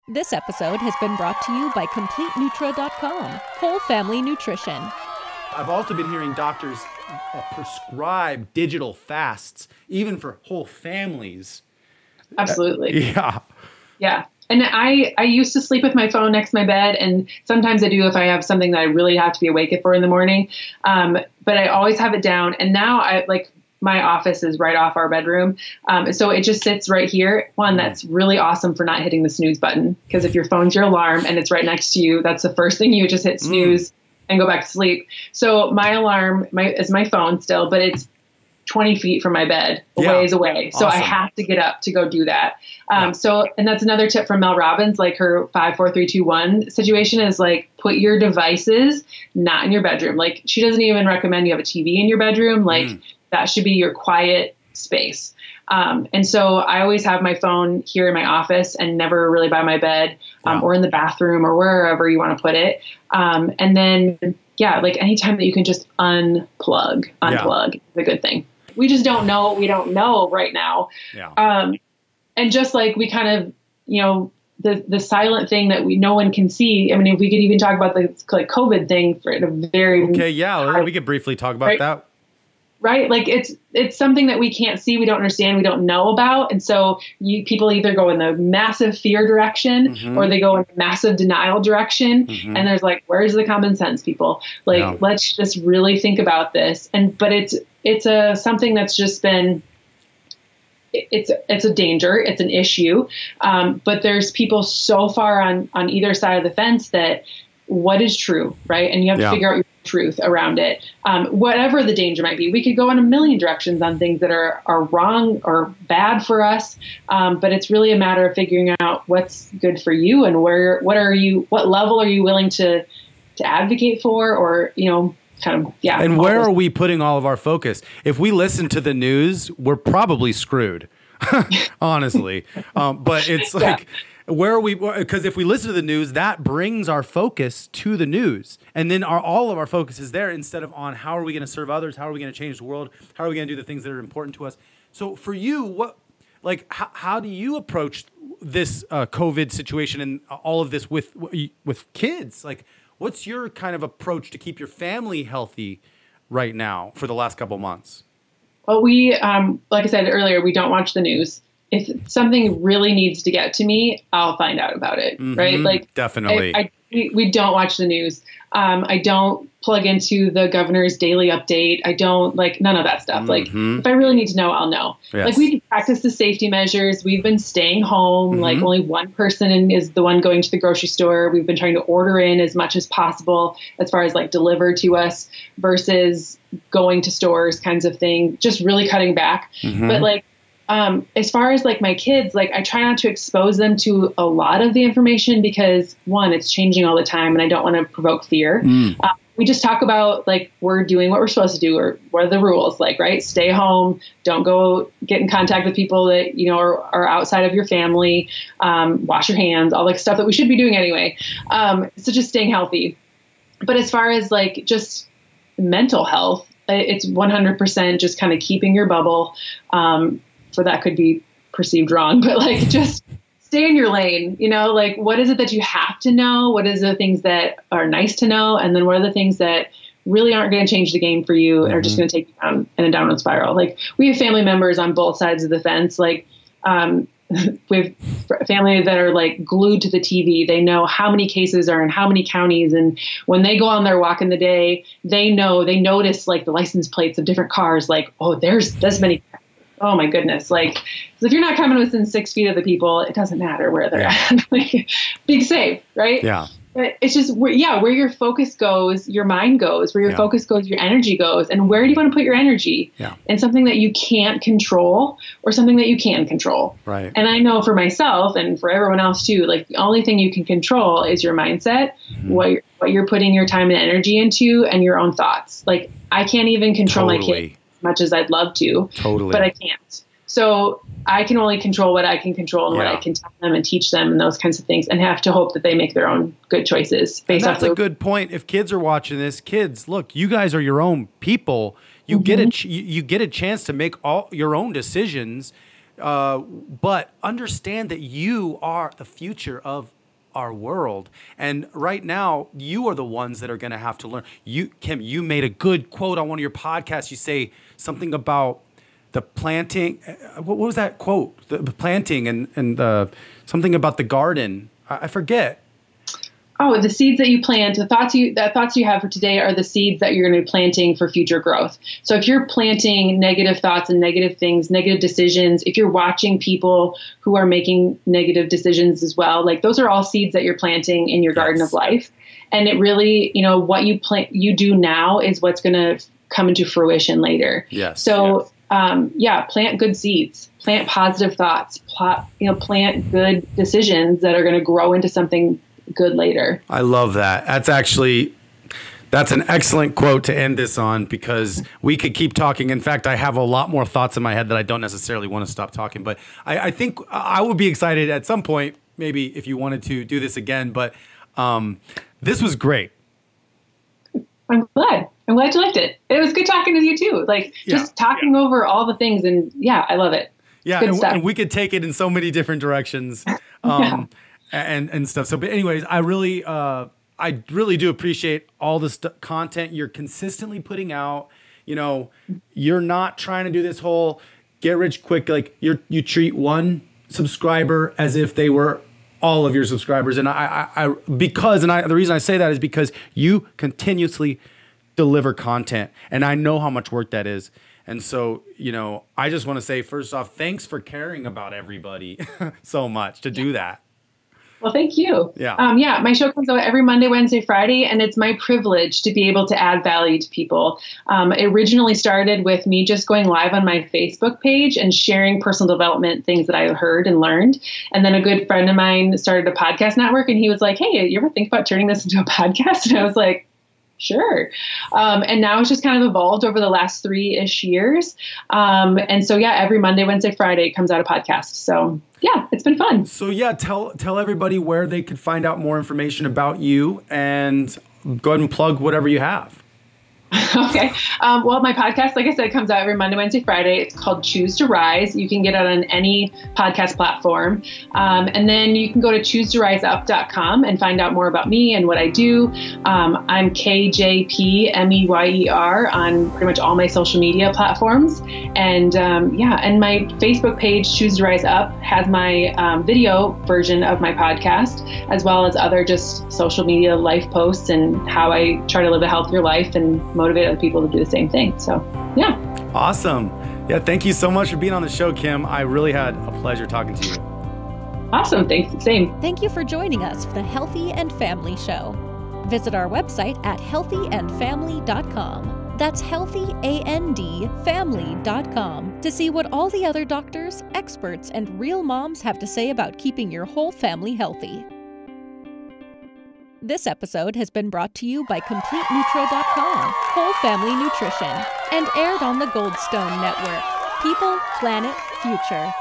This episode has been brought to you by CompleteNutra.com, whole family nutrition. I've also been hearing doctors prescribe digital fasts, even for whole families. Absolutely. Yeah. Yeah. And I used to sleep with my phone next to my bed, and sometimes I do if I have something that I really have to be awake for in the morning. But I always have it down. And now my office is right off our bedroom. So it just sits right here. One, that's really awesome for not hitting the snooze button, because if your phone's your alarm and it's right next to you, that's the first thing you just hit snooze and go back to sleep. So my alarm is my phone still, but it's 20 feet from my bed, ways away. So I have to get up to go do that. And that's another tip from Mel Robbins, like her 5, 4, 3, 2, 1 situation is like, put your devices not in your bedroom. Like, she doesn't even recommend you have a TV in your bedroom. Like that should be your quiet space. And so I always have my phone here in my office and never really by my bed, or in the bathroom or wherever you want to put it. And then, like anytime that you can just unplug is a good thing. We just don't know what we don't know right now. Yeah. And just like we kind of, the silent thing that no one can see. I mean, if we could even talk about the like COVID thing for a very we could briefly talk about that. Right. Like it's something that we can't see, we don't understand, we don't know about. And so people either go in the massive fear direction or they go in the massive denial direction. And there's like, where's the common sense, people? Like, let's just really think about this. But it's something that's just been, it's a danger. It's an issue. But there's people so far on either side of the fence that what is true, right? And you have to figure out your truth around it. Whatever the danger might be, we could go in a million directions on things that are wrong or bad for us. But it's really a matter of figuring out what's good for you and what level are you willing to advocate for, or, And where are we putting all of our focus? If we listen to the news, we're probably screwed, honestly. But it's like, where are we? Because if we listen to the news, that brings our focus to the news. And then all of our focus is there instead of on how are we going to serve others? How are we going to change the world? How are we going to do the things that are important to us? So for you, how do you approach this COVID situation and all of this with kids? Like, what's your kind of approach to keep your family healthy right now for the last couple months? Well, we, like I said earlier, we don't watch the news. If something really needs to get to me, I'll find out about it, right? Like, definitely. We don't watch the news. I don't plug into the governor's daily update. I don't none of that stuff. Like, if I really need to know, I'll know. Yes. Like, we practice the safety measures. We've been staying home. Like, only one person is the one going to the grocery store. We've been trying to order in as much as possible as far as delivered to us versus going to stores kinds of thing. Just really cutting back. But as far as my kids, I try not to expose them to a lot of the information because, one, it's changing all the time and I don't want to provoke fear. We just talk about we're doing what we're supposed to do, or what are the rules, right? Stay home. Don't go get in contact with people that, are outside of your family. Wash your hands, all stuff that we should be doing anyway. So just staying healthy. But as far as just mental health, it's 100% just kind of keeping your bubble. So that could be perceived wrong, but just stay in your lane, what is it that you have to know? What is the things that are nice to know? And then what are the things that really aren't going to change the game for you and are just going to take you down in a downward spiral? We have family members on both sides of the fence. We have family that are glued to the TV. They know how many cases are in how many counties. And when they go on their walk in the day, they notice the license plates of different cars. Oh, there's this many. Oh my goodness. If you're not coming within 6 feet of the people, it doesn't matter where they're at. Be safe, right? Yeah. But it's just where your focus goes, your mind goes, where your focus goes, your energy goes. And where do you want to put your energy? Yeah. In something that you can't control or something that you can control. Right. And I know for myself and for everyone else too, the only thing you can control is your mindset, what you're putting your time and energy into, and your own thoughts. I can't even control my kids much as I'd love to, but I can't. So I can only control what I can control and what I can tell them and teach them and those kinds of things, and have to hope that they make their own good choices. That's a good point. If kids are watching this, kids, look, you guys are your own people. You get a chance to make all your own decisions. But understand that you are the future of our world. And right now, you are the ones that are going to have to learn. Kim, you made a good quote on one of your podcasts. You say something about the planting. What was that quote? The planting and something about the garden. I forget. Oh, the seeds that you plant, the thoughts you have for today are the seeds that you're going to be planting for future growth. So if you're planting negative thoughts and negative things, negative decisions, if you're watching people who are making negative decisions as well, like those are all seeds that you're planting in your garden of life. And it really, what you do now is what's going to come into fruition later. Yes. So, plant good seeds, plant positive thoughts, plant good decisions that are going to grow into something good later. I love that. That's an excellent quote to end this on, because we could keep talking. In fact, I have a lot more thoughts in my head that I don't necessarily want to stop talking, but I think I would be excited at some point, maybe if you wanted to do this again, but this was great. I'm glad you liked it. It was good talking with you too. Just talking over all the things, and I love it. Yeah. And we could take it in so many different directions. And stuff. So, but anyways, I really do appreciate all the content you're consistently putting out. You're not trying to do this whole get rich quick. Like you treat one subscriber as if they were all of your subscribers. And the reason I say that is because you continuously deliver content, and I know how much work that is. And so, I just want to say, first off, thanks for caring about everybody so much to do that. Well, thank you. Yeah. My show comes out every Monday, Wednesday, Friday, and it's my privilege to be able to add value to people. It originally started with me just going live on my Facebook page and sharing personal development things that I heard and learned. And then a good friend of mine started a podcast network, and he was like, "Hey, you ever think about turning this into a podcast?" And I was like, sure. And now it's just kind of evolved over the last 3-ish years. And so, every Monday, Wednesday, Friday comes out a podcast. So it's been fun. So tell everybody where they could find out more information about you, and go ahead and plug whatever you have. Okay. Well, my podcast, like I said, comes out every Monday, Wednesday, Friday. It's called Choose to Rise. You can get it on any podcast platform. And then you can go to choosetoriseup.com and find out more about me and what I do. I'm KJPMeyer on pretty much all my social media platforms. And and my Facebook page, Choose to Rise Up, has my video version of my podcast, as well as other just social media life posts and how I try to live a healthier life and motivate other people to do the same thing. So, Awesome. Yeah, thank you so much for being on the show, Kim. I really had a pleasure talking to you. Awesome. Thanks. Same. Thank you for joining us for the Healthy and Family Show. Visit our website at healthyandfamily.com. That's healthyandfamily.com to see what all the other doctors, experts, and real moms have to say about keeping your whole family healthy. This episode has been brought to you by CompleteNutra.com, Whole Family Nutrition, and aired on the Goldstone Network. People, Planet, Future.